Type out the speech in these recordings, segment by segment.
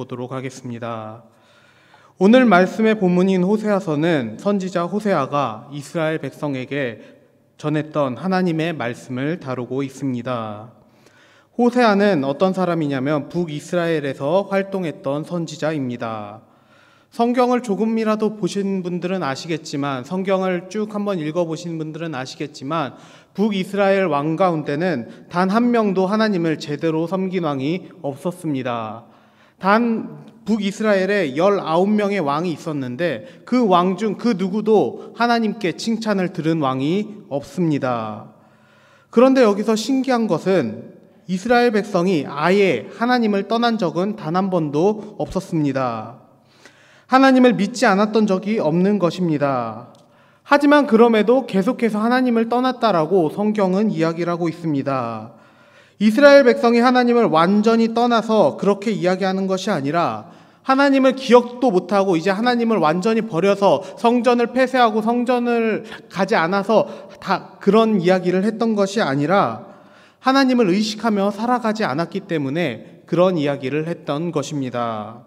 보도록 하겠습니다. 오늘 말씀의 본문인 호세아서는 선지자 호세아가 이스라엘 백성에게 전했던 하나님의 말씀을 다루고 있습니다. 호세아는 어떤 사람이냐면 북이스라엘에서 활동했던 선지자입니다. 성경을 조금이라도 보신 분들은 아시겠지만, 성경을 쭉 한번 읽어보신 분들은 아시겠지만, 북이스라엘 왕 가운데는 단 한 명도 하나님을 제대로 섬긴 왕이 없었습니다. 단 북이스라엘에 19명의 왕이 있었는데 그 왕 중 그 누구도 하나님께 칭찬을 들은 왕이 없습니다. 그런데 여기서 신기한 것은 이스라엘 백성이 아예 하나님을 떠난 적은 단 한 번도 없었습니다. 하나님을 믿지 않았던 적이 없는 것입니다. 하지만 그럼에도 계속해서 하나님을 떠났다라고 성경은 이야기를 하고 있습니다. 이스라엘 백성이 하나님을 완전히 떠나서 그렇게 이야기하는 것이 아니라 하나님을 기억도 못하고 이제 하나님을 완전히 버려서 성전을 폐쇄하고 성전을 가지 않아서 다 그런 이야기를 했던 것이 아니라 하나님을 의식하며 살아가지 않았기 때문에 그런 이야기를 했던 것입니다.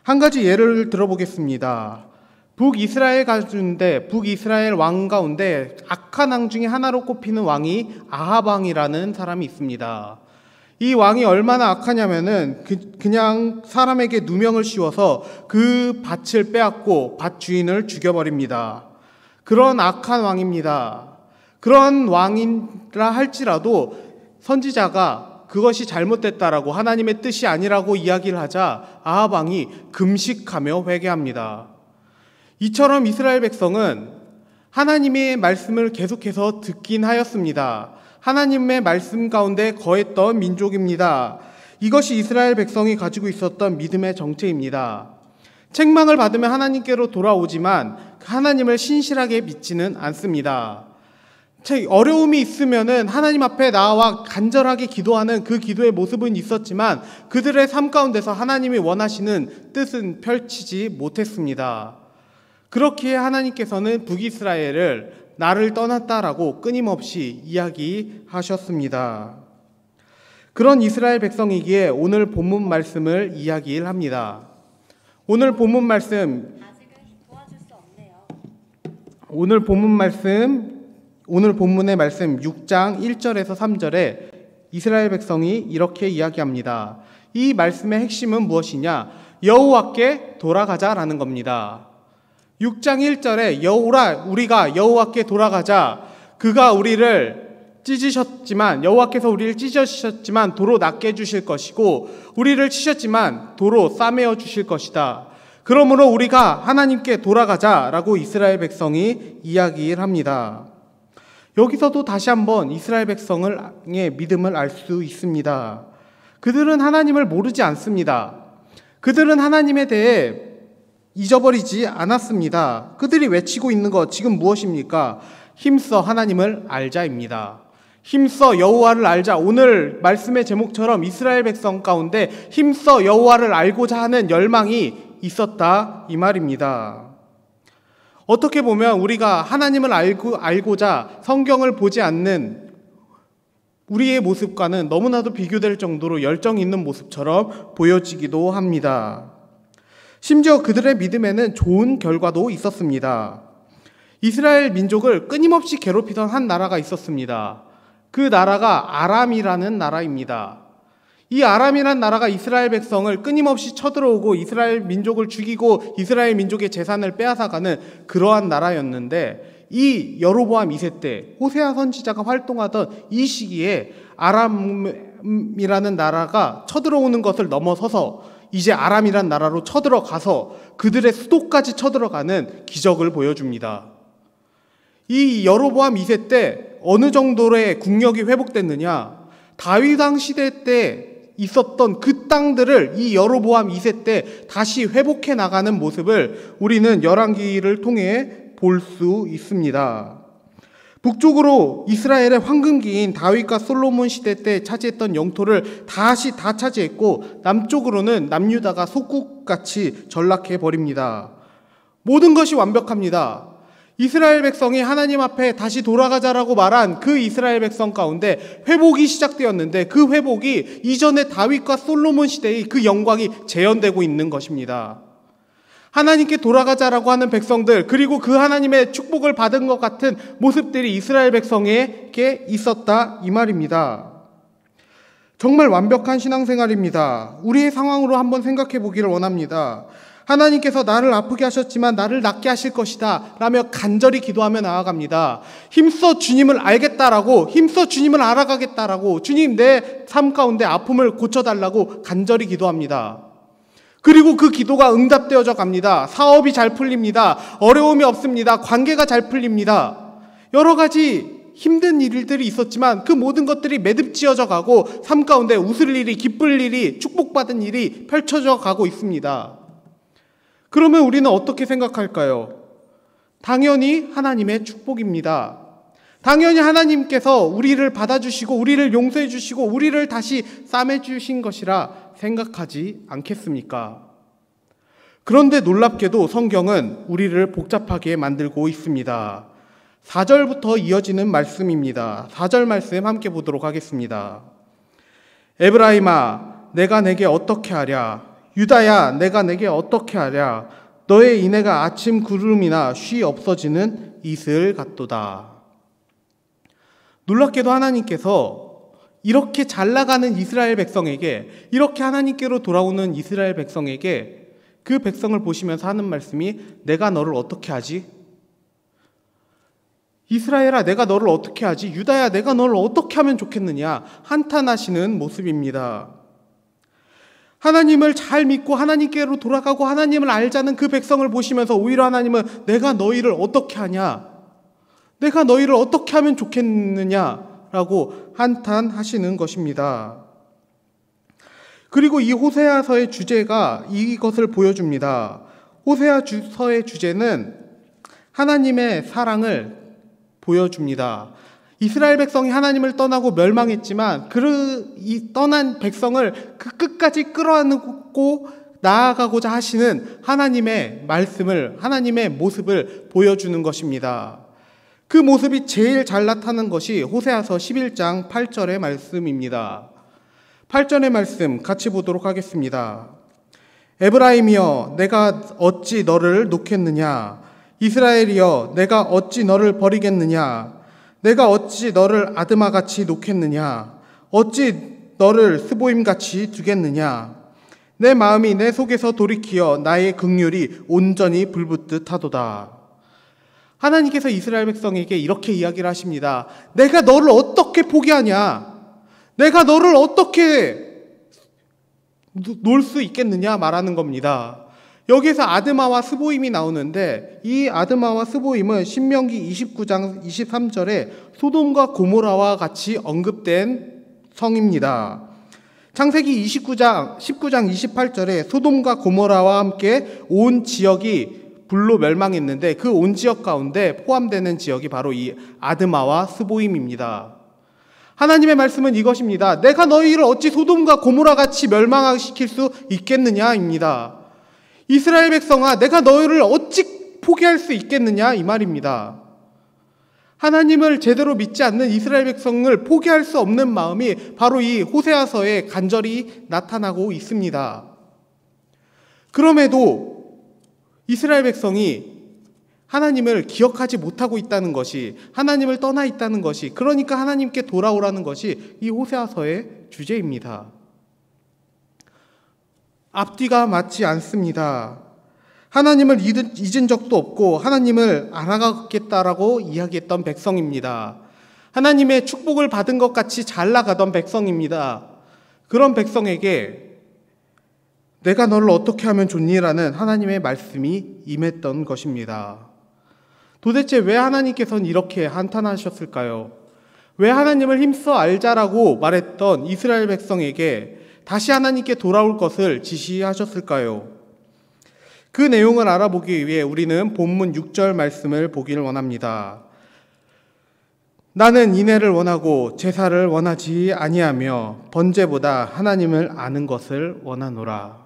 한 가지 예를 들어보겠습니다. 북이스라엘 가운데, 북이스라엘 왕 가운데 악한 왕 중에 하나로 꼽히는 왕이 아합 왕이라는 사람이 있습니다. 이 왕이 얼마나 악하냐면은 그냥 사람에게 누명을 씌워서 그 밭을 빼앗고 밭 주인을 죽여버립니다. 그런 악한 왕입니다. 그런 왕이라 할지라도 선지자가 그것이 잘못됐다라고 하나님의 뜻이 아니라고 이야기를 하자 아합 왕이 금식하며 회개합니다. 이처럼 이스라엘 백성은 하나님의 말씀을 계속해서 듣긴 하였습니다. 하나님의 말씀 가운데 거했던 민족입니다. 이것이 이스라엘 백성이 가지고 있었던 믿음의 정체입니다. 책망을 받으면 하나님께로 돌아오지만 하나님을 신실하게 믿지는 않습니다. 어려움이 있으면은 하나님 앞에 나와 간절하게 기도하는 그 기도의 모습은 있었지만 그들의 삶 가운데서 하나님이 원하시는 뜻은 펼치지 못했습니다. 그렇기에 하나님께서는 북이스라엘을 나를 떠났다라고 끊임없이 이야기하셨습니다. 그런 이스라엘 백성이기에 오늘 본문 말씀을 이야기를 합니다. 오늘 본문 말씀, 오늘 본문의 말씀 6장 1절에서 3절에 이스라엘 백성이 이렇게 이야기합니다. 이 말씀의 핵심은 무엇이냐? 여호와께 돌아가자라는 겁니다. 6장 1절에 우리가 여호와께 돌아가자. 그가 우리를 찢으셨지만, 여호와께서 우리를 찢으셨지만 도로 낫게 해주실 것이고 우리를 치셨지만 도로 싸매어 주실 것이다. 그러므로 우리가 하나님께 돌아가자라고 이스라엘 백성이 이야기를 합니다. 여기서도 다시 한번 이스라엘 백성의 믿음을 알 수 있습니다. 그들은 하나님을 모르지 않습니다. 그들은 하나님에 대해 잊어버리지 않았습니다. 그들이 외치고 있는 것 지금 무엇입니까? 힘써 하나님을 알자입니다. 힘써 여호와를 알자. 오늘 말씀의 제목처럼 이스라엘 백성 가운데 힘써 여호와를 알고자 하는 열망이 있었다 이 말입니다. 어떻게 보면 우리가 하나님을 알고자 성경을 보지 않는 우리의 모습과는 너무나도 비교될 정도로 열정 있는 모습처럼 보여지기도 합니다. 심지어 그들의 믿음에는 좋은 결과도 있었습니다. 이스라엘 민족을 끊임없이 괴롭히던 한 나라가 있었습니다. 그 나라가 아람이라는 나라입니다. 이 아람이라는 나라가 이스라엘 백성을 끊임없이 쳐들어오고 이스라엘 민족을 죽이고 이스라엘 민족의 재산을 빼앗아가는 그러한 나라였는데 이 여로보암 2세 때 호세아 선지자가 활동하던 이 시기에 아람이라는 나라가 쳐들어오는 것을 넘어서서 이제 아람이란 나라로 쳐들어가서 그들의 수도까지 쳐들어가는 기적을 보여줍니다. 이 여로보암 2세 때 어느 정도의 국력이 회복됐느냐? 다윗 왕 시대 때 있었던 그 땅들을 이 여로보암 2세 때 다시 회복해 나가는 모습을 우리는 열왕기를 통해 볼 수 있습니다. 북쪽으로 이스라엘의 황금기인 다윗과 솔로몬 시대 때 차지했던 영토를 다시 다 차지했고 남쪽으로는 남유다가 속국같이 전락해 버립니다. 모든 것이 완벽합니다. 이스라엘 백성이 하나님 앞에 다시 돌아가자라고 말한 그 이스라엘 백성 가운데 회복이 시작되었는데 그 회복이 이전의 다윗과 솔로몬 시대의 그 영광이 재현되고 있는 것입니다. 하나님께 돌아가자라고 하는 백성들, 그리고 그 하나님의 축복을 받은 것 같은 모습들이 이스라엘 백성에게 있었다 이 말입니다. 정말 완벽한 신앙생활입니다. 우리의 상황으로 한번 생각해 보기를 원합니다. 하나님께서 나를 아프게 하셨지만 나를 낫게 하실 것이다 라며 간절히 기도하며 나아갑니다. 힘써 주님을 알겠다라고, 힘써 주님을 알아가겠다라고, 주님 내 삶 가운데 아픔을 고쳐달라고 간절히 기도합니다. 그리고 그 기도가 응답되어져 갑니다. 사업이 잘 풀립니다. 어려움이 없습니다. 관계가 잘 풀립니다. 여러 가지 힘든 일들이 있었지만 그 모든 것들이 매듭지어져 가고 삶 가운데 웃을 일이, 기쁠 일이, 축복받은 일이 펼쳐져 가고 있습니다. 그러면 우리는 어떻게 생각할까요? 당연히 하나님의 축복입니다. 당연히 하나님께서 우리를 받아주시고 우리를 용서해 주시고 우리를 다시 싸매 주신 것이라 생각하지 않겠습니까? 그런데 놀랍게도 성경은 우리를 복잡하게 만들고 있습니다. 4절부터 이어지는 말씀입니다. 4절 말씀 함께 보도록 하겠습니다. 에브라임아, 내가 내게 어떻게 하랴? 유다야, 내가 내게 어떻게 하랴? 너의 인애가 아침 구름이나 쉬 없어지는 이슬 같도다. 놀랍게도 하나님께서 이렇게 잘 나가는 이스라엘 백성에게, 이렇게 하나님께로 돌아오는 이스라엘 백성에게 그 백성을 보시면서 하는 말씀이 내가 너를 어떻게 하지? 이스라엘아, 내가 너를 어떻게 하지? 유다야, 내가 너를 어떻게 하면 좋겠느냐? 한탄하시는 모습입니다. 하나님을 잘 믿고 하나님께로 돌아가고 하나님을 알자는 그 백성을 보시면서 오히려 하나님은 내가 너희를 어떻게 하냐? 내가 너희를 어떻게 하면 좋겠느냐라고 한탄하시는 것입니다. 그리고 이 호세아서의 주제가 이것을 보여줍니다. 호세아서의 주제는 하나님의 사랑을 보여줍니다. 이스라엘 백성이 하나님을 떠나고 멸망했지만 이 떠난 백성을 그 끝까지 끌어안고 나아가고자 하시는 하나님의 말씀을, 하나님의 모습을 보여주는 것입니다. 그 모습이 제일 잘 나타나는 것이 호세아서 11장 8절의 말씀입니다. 8절의 말씀 같이 보도록 하겠습니다. 에브라임이여, 내가 어찌 너를 놓겠느냐? 이스라엘이여, 내가 어찌 너를 버리겠느냐? 내가 어찌 너를 아드마같이 놓겠느냐? 어찌 너를 스보임같이 두겠느냐? 내 마음이 내 속에서 돌이키어 나의 긍휼이 온전히 불붙듯 하도다. 하나님께서 이스라엘 백성에게 이렇게 이야기를 하십니다. 내가 너를 어떻게 포기하냐? 내가 너를 어떻게 놓을 수 있겠느냐 말하는 겁니다. 여기서 아드마와 스보임이 나오는데 이 아드마와 스보임은 신명기 29장 23절에 소돔과 고모라와 같이 언급된 성입니다. 창세기 19장 28절에 소돔과 고모라와 함께 온 지역이 불로 멸망했는데 그 온 지역 가운데 포함되는 지역이 바로 이 아드마와 스보임입니다. 하나님의 말씀은 이것입니다. 내가 너희를 어찌 소돔과 고모라 같이 멸망시킬 수 있겠느냐입니다. 이스라엘 백성아, 내가 너희를 어찌 포기할 수 있겠느냐 이 말입니다. 하나님을 제대로 믿지 않는 이스라엘 백성을 포기할 수 없는 마음이 바로 이 호세아서에 간절히 나타나고 있습니다. 그럼에도 이스라엘 백성이 하나님을 기억하지 못하고 있다는 것이, 하나님을 떠나 있다는 것이, 그러니까 하나님께 돌아오라는 것이 이 호세아서의 주제입니다. 앞뒤가 맞지 않습니다. 하나님을 잊은 적도 없고 하나님을 알아가겠다라고 이야기했던 백성입니다. 하나님의 축복을 받은 것 같이 잘 나가던 백성입니다. 그런 백성에게 내가 너를 어떻게 하면 좋니라는 하나님의 말씀이 임했던 것입니다. 도대체 왜 하나님께서는 이렇게 한탄하셨을까요? 왜 하나님을 힘써 알자라고 말했던 이스라엘 백성에게 다시 하나님께 돌아올 것을 지시하셨을까요? 그 내용을 알아보기 위해 우리는 본문 6절 말씀을 보기를 원합니다. 나는 인애를 원하고 제사를 원하지 아니하며 번제보다 하나님을 아는 것을 원하노라.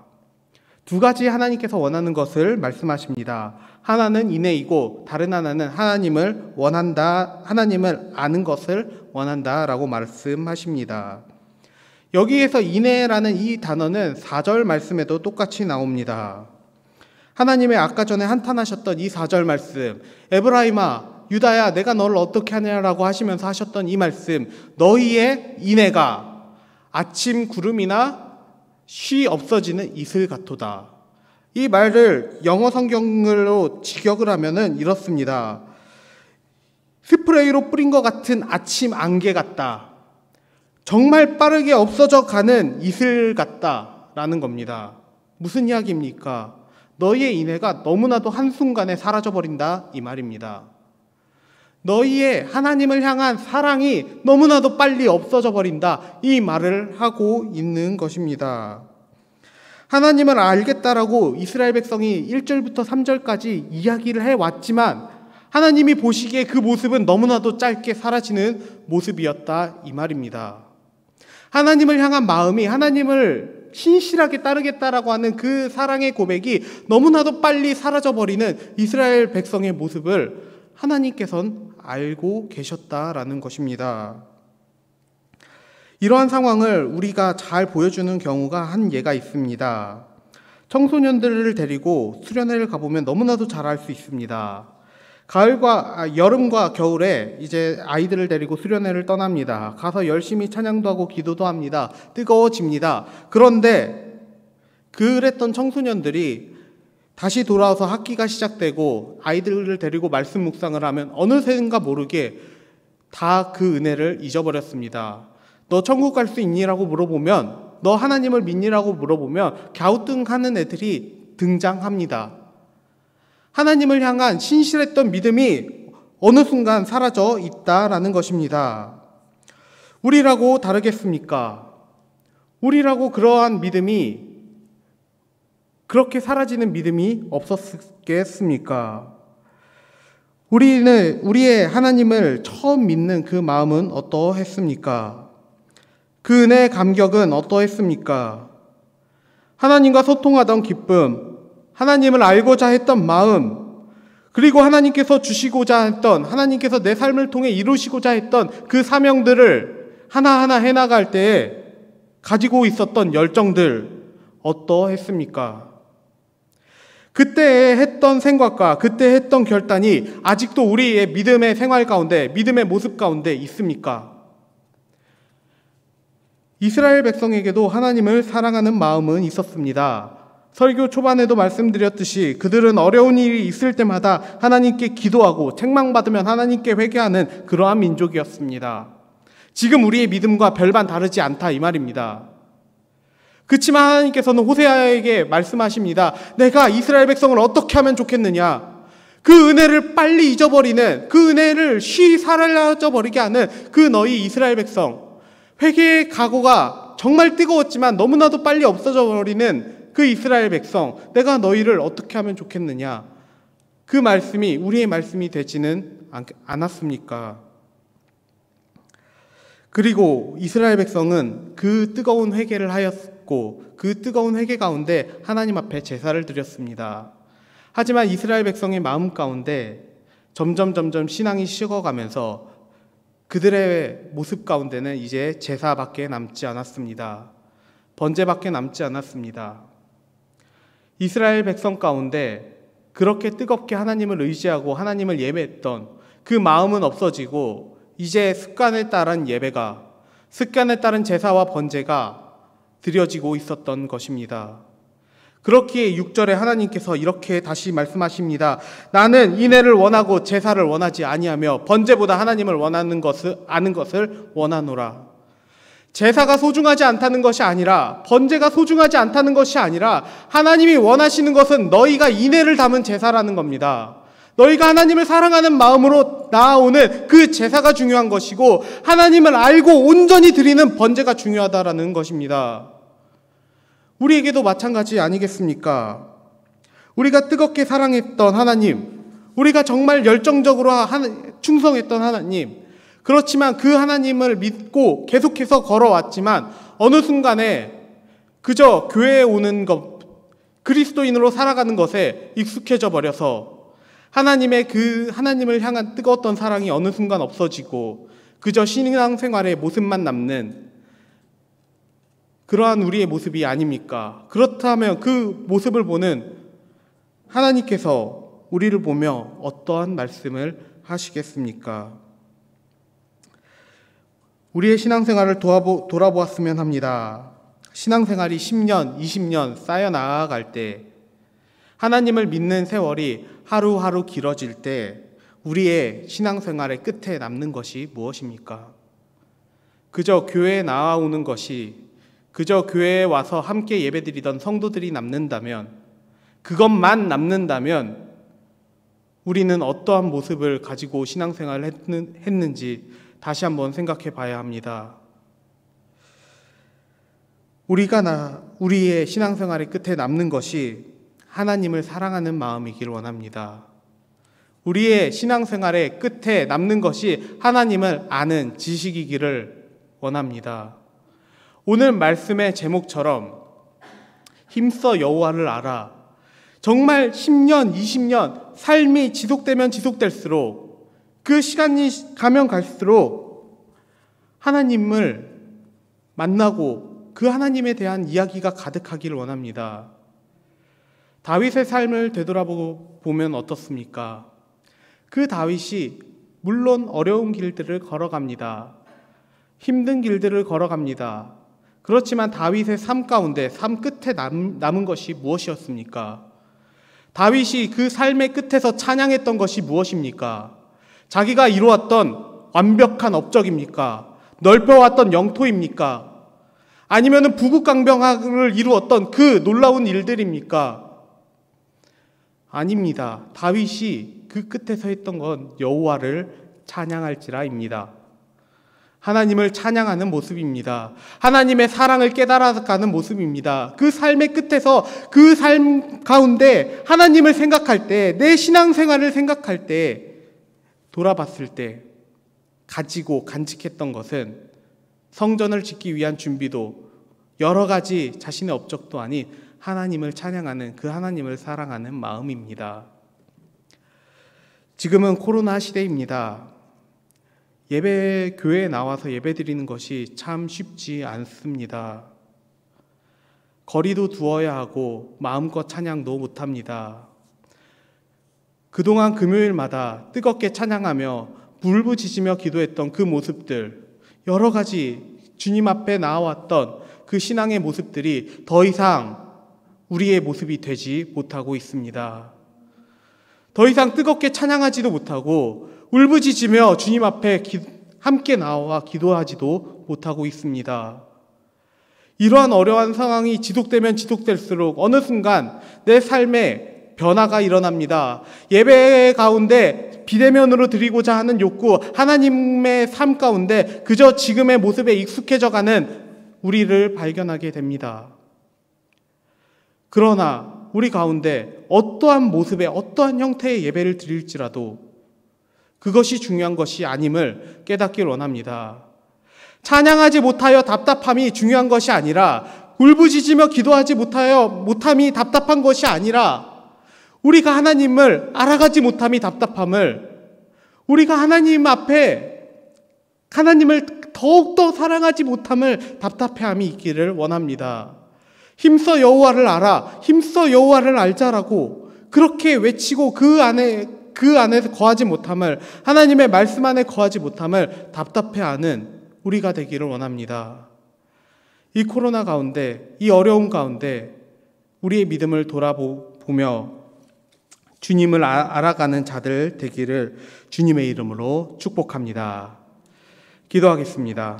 두 가지 하나님께서 원하는 것을 말씀하십니다. 하나는 인내이고 다른 하나는 하나님을 원한다, 하나님을 아는 것을 원한다라고 말씀하십니다. 여기에서 인내라는 이 단어는 4절 말씀에도 똑같이 나옵니다. 하나님의 아까 전에 한탄하셨던 이 4절 말씀, 에브라임아, 유다야, 내가 너를 어떻게 하냐라고 하시면서 하셨던 이 말씀, 너희의 인애가 아침 구름이나 쉬 없어지는 이슬 같도다. 이 말을 영어 성경으로 직역을 하면은 이렇습니다. 스프레이로 뿌린 것 같은 아침 안개 같다. 정말 빠르게 없어져 가는 이슬 같다라는 겁니다. 무슨 이야기입니까? 너희의 인애가 너무나도 한순간에 사라져버린다 이 말입니다. 너희의 하나님을 향한 사랑이 너무나도 빨리 없어져 버린다 이 말을 하고 있는 것입니다. 하나님을 알겠다라고 이스라엘 백성이 1절부터 3절까지 이야기를 해왔지만 하나님이 보시기에 그 모습은 너무나도 짧게 사라지는 모습이었다 이 말입니다. 하나님을 향한 마음이 하나님을 신실하게 따르겠다라고 하는 그 사랑의 고백이 너무나도 빨리 사라져버리는 이스라엘 백성의 모습을 하나님께서는 알고 계셨다라는 것입니다. 이러한 상황을 우리가 잘 보여주는 경우가 한 예가 있습니다. 청소년들을 데리고 수련회를 가보면 너무나도 잘 알 수 있습니다. 여름과 겨울에 이제 아이들을 데리고 수련회를 떠납니다. 가서 열심히 찬양도 하고 기도도 합니다. 뜨거워집니다. 그런데 그랬던 청소년들이 다시 돌아와서 학기가 시작되고 아이들을 데리고 말씀 묵상을 하면 어느샌가 모르게 다 그 은혜를 잊어버렸습니다. 너 천국 갈 수 있니라고 물어보면, 너 하나님을 믿니라고 물어보면 갸우뚱하는 애들이 등장합니다. 하나님을 향한 신실했던 믿음이 어느 순간 사라져 있다라는 것입니다. 우리라고 다르겠습니까? 우리라고 그러한 믿음이, 그렇게 사라지는 믿음이 없었겠습니까? 우리의 하나님을 처음 믿는 그 마음은 어떠했습니까? 그 은혜의 감격은 어떠했습니까? 하나님과 소통하던 기쁨, 하나님을 알고자 했던 마음, 그리고 하나님께서 주시고자 했던, 하나님께서 내 삶을 통해 이루시고자 했던 그 사명들을 하나하나 해나갈 때에 가지고 있었던 열정들 어떠했습니까? 그때 했던 생각과 그때 했던 결단이 아직도 우리의 믿음의 생활 가운데, 믿음의 모습 가운데 있습니까? 이스라엘 백성에게도 하나님을 사랑하는 마음은 있었습니다. 설교 초반에도 말씀드렸듯이 그들은 어려운 일이 있을 때마다 하나님께 기도하고 책망받으면 하나님께 회개하는 그러한 민족이었습니다. 지금 우리의 믿음과 별반 다르지 않다 이 말입니다. 그렇지만 하나님께서는 호세아에게 말씀하십니다. 내가 이스라엘 백성을 어떻게 하면 좋겠느냐? 그 은혜를 빨리 잊어버리는, 그 은혜를 쉬 사라져버리게 하는 그 너희 이스라엘 백성, 회개의 각오가 정말 뜨거웠지만 너무나도 빨리 없어져 버리는 그 이스라엘 백성, 내가 너희를 어떻게 하면 좋겠느냐? 그 말씀이 우리의 말씀이 되지는 않았습니까? 그리고 이스라엘 백성은 그 뜨거운 회개를 하였고 그 뜨거운 회개 가운데 하나님 앞에 제사를 드렸습니다. 하지만 이스라엘 백성의 마음 가운데 점점 신앙이 식어가면서 그들의 모습 가운데는 이제 제사밖에 남지 않았습니다. 번제밖에 남지 않았습니다. 이스라엘 백성 가운데 그렇게 뜨겁게 하나님을 의지하고 하나님을 예배했던 그 마음은 없어지고 이제 습관에 따른 예배가, 습관에 따른 제사와 번제가 드려지고 있었던 것입니다. 그렇기에 6절에 하나님께서 이렇게 다시 말씀하십니다. 나는 인애를 원하고 제사를 원하지 아니하며 번제보다 하나님을 아는 것을 원하노라. 제사가 소중하지 않다는 것이 아니라, 번제가 소중하지 않다는 것이 아니라 하나님이 원하시는 것은 너희가 인애를 담은 제사라는 겁니다. 너희가 하나님을 사랑하는 마음으로 나아오는 그 제사가 중요한 것이고 하나님을 알고 온전히 드리는 번제가 중요하다라는 것입니다. 우리에게도 마찬가지 아니겠습니까? 우리가 뜨겁게 사랑했던 하나님, 우리가 정말 열정적으로 충성했던 하나님, 그렇지만 그 하나님을 믿고 계속해서 걸어왔지만 어느 순간에 그저 교회에 오는 것, 그리스도인으로 살아가는 것에 익숙해져 버려서 하나님을 향한 뜨거웠던 사랑이 어느 순간 없어지고 그저 신앙생활의 모습만 남는 그러한 우리의 모습이 아닙니까? 그렇다면 그 모습을 보는 하나님께서 우리를 보며 어떠한 말씀을 하시겠습니까? 우리의 신앙생활을 돌아보았으면 합니다. 신앙생활이 10년, 20년 쌓여 나아갈 때, 하나님을 믿는 세월이 하루하루 길어질 때 우리의 신앙생활의 끝에 남는 것이 무엇입니까? 그저 교회에 나아오는 것이, 그저 교회에 와서 함께 예배드리던 성도들이 남는다면, 그것만 남는다면 우리는 어떠한 모습을 가지고 신앙생활을 했는지 다시 한번 생각해 봐야 합니다. 우리의 신앙생활의 끝에 남는 것이 하나님을 사랑하는 마음이길 원합니다. 우리의 신앙생활의 끝에 남는 것이 하나님을 아는 지식이기를 원합니다. 오늘 말씀의 제목처럼 힘써 여호와를 알아. 정말 10년, 20년 삶이 지속되면 지속될수록 그 시간이 가면 갈수록 하나님을 만나고 그 하나님에 대한 이야기가 가득하기를 원합니다. 다윗의 삶을 되돌아보면 어떻습니까? 그 다윗이 물론 어려운 길들을 걸어갑니다. 힘든 길들을 걸어갑니다. 그렇지만 다윗의 삶 가운데 삶 끝에 남은 것이 무엇이었습니까? 다윗이 그 삶의 끝에서 찬양했던 것이 무엇입니까? 자기가 이루었던 완벽한 업적입니까? 넓혀왔던 영토입니까? 아니면 부국강병을 이루었던 그 놀라운 일들입니까? 아닙니다. 다윗이 그 끝에서 했던 건 여호와를 찬양할지라입니다. 하나님을 찬양하는 모습입니다. 하나님의 사랑을 깨달아가는 모습입니다. 그 삶의 끝에서 그 삶 가운데 하나님을 생각할 때, 내 신앙생활을 생각할 때, 돌아봤을 때 가지고 간직했던 것은 성전을 짓기 위한 준비도 여러 가지 자신의 업적도 아닌 하나님을 찬양하는, 그 하나님을 사랑하는 마음입니다. 지금은 코로나 시대입니다. 교회에 나와서 예배드리는 것이 참 쉽지 않습니다. 거리도 두어야 하고 마음껏 찬양도 못합니다. 그동안 금요일마다 뜨겁게 찬양하며 울부짖으며 기도했던 그 모습들, 여러 가지 주님 앞에 나와왔던 그 신앙의 모습들이 더 이상 우리의 모습이 되지 못하고 있습니다. 더 이상 뜨겁게 찬양하지도 못하고 울부짖으며 주님 앞에 함께 나와 기도하지도 못하고 있습니다. 이러한 어려운 상황이 지속되면 지속될수록 어느 순간 내 삶에 변화가 일어납니다. 예배 가운데 비대면으로 드리고자 하는 욕구, 하나님의 삶 가운데 그저 지금의 모습에 익숙해져가는 우리를 발견하게 됩니다. 그러나 우리 가운데 어떠한 모습의 어떠한 형태의 예배를 드릴지라도 그것이 중요한 것이 아님을 깨닫길 원합니다. 찬양하지 못하여 답답함이 중요한 것이 아니라, 울부짖으며 기도하지 못함이 답답한 것이 아니라, 우리가 하나님을 알아가지 못함이 답답함을, 우리가 하나님 앞에 하나님을 더욱더 사랑하지 못함을 답답해함이 있기를 원합니다. 힘써 여호와를 알아, 힘써 여호와를 알자라고 그렇게 외치고 그 안에서 거하지 못함을, 하나님의 말씀 안에 거하지 못함을 답답해하는 우리가 되기를 원합니다. 이 코로나 가운데, 이 어려움 가운데 우리의 믿음을 돌아보며 주님을 알아가는 자들 되기를 주님의 이름으로 축복합니다. 기도하겠습니다.